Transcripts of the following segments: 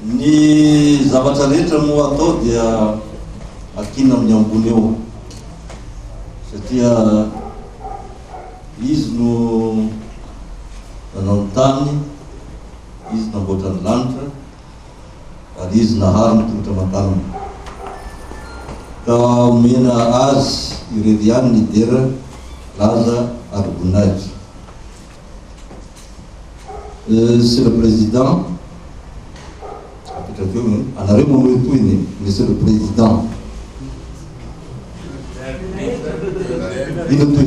Ny zavatra rehetra moa atao dia akina amin'ny ambony eo, satria izy no nanao ny tany, izy namboatra ny lanitra, ary izy nahary ny tongotra aman-tanana. Ka omena azy ireriany ny dera laza ary voninahitra. Monsieur le Président, anareo mamoy toy Monsieur le Président. Ino toy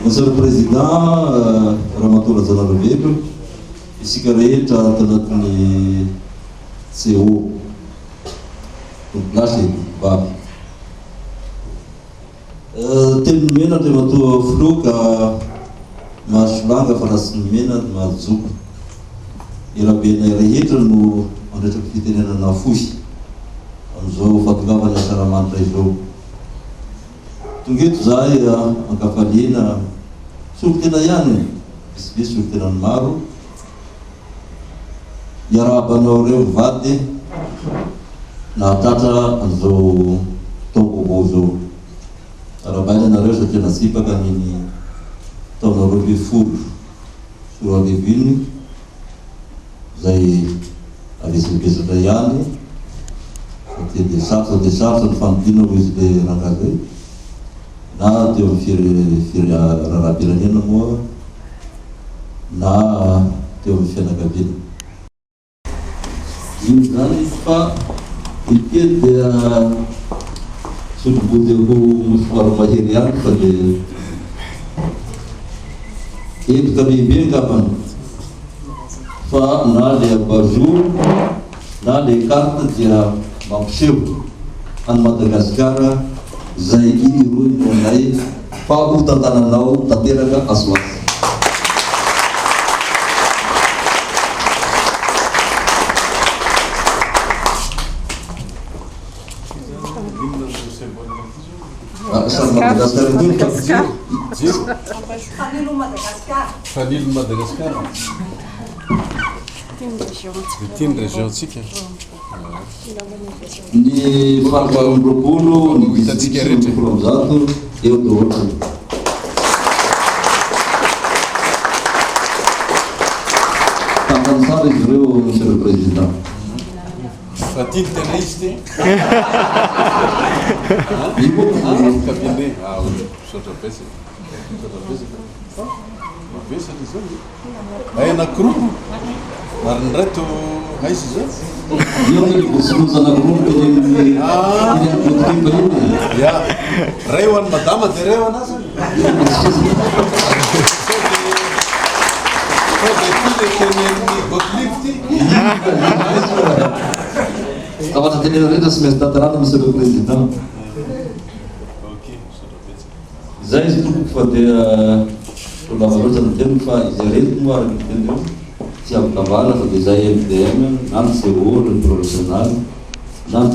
Monsieur le Président, Ramatoa Zanavelo, isika rehetra tanatin'ny CO plasy vavy. Teny mena dia matoa filoka mahasolanga fa rasy ny mena mahazoko. Irabena rehetra no mandretraky fitenenana fosy amin'izao fatongavana asaramanitra izao. Tongeto zahay ankafaliana solotena ihany, visibisy solotena ny maro. Iarabanao reo vady nahatratra an'izao taom-baovao zao. Arabaina anareo satria nasipaka niny taona 2010 sora leviny zay avezivezatra ihany satria de sarotsa ny fanodina ho izy le rangaha zay na teo amin'ny firy raharam-pirenena moa na teo amin'ny fianakaviana. Io zany fa ity dia solobody ho somaro mahery ihany fa dia entoka lehibe angambany fa na le abajour na le carte dia mampiseho any Madagasikara zay iroy nonay fa ho tantananao tanteraka asoasy. Madagascar. Fanilo Madagascar. Tiany région-tsika. Ny faharoapolo ny hitantsika rehetra zato eo daholo. Tampany sara izy ireo, Monsieur le Président. Fa tiany tena izy ty. Kapinde. Sotra betsaka. Sotra betsaka. Mavesana izao. Ay anankiroa. Mariny reto aizy izao. Io ny vosinonza anankiroa teny amin'ny iny. Ya. Ray ho an'ny madama dia ray ho anazy. Sao dia ty le teny amin'ny botlifty. Afatra tenena rehetra sy maintsy tantarana, Monsieur le Président. Zay izy tompoko fa dia lava loatra ny teny fa izy arety moa araky ny teny eo tsy avy kavana fa dia zay MDM na ny CO, ny professionnel na ny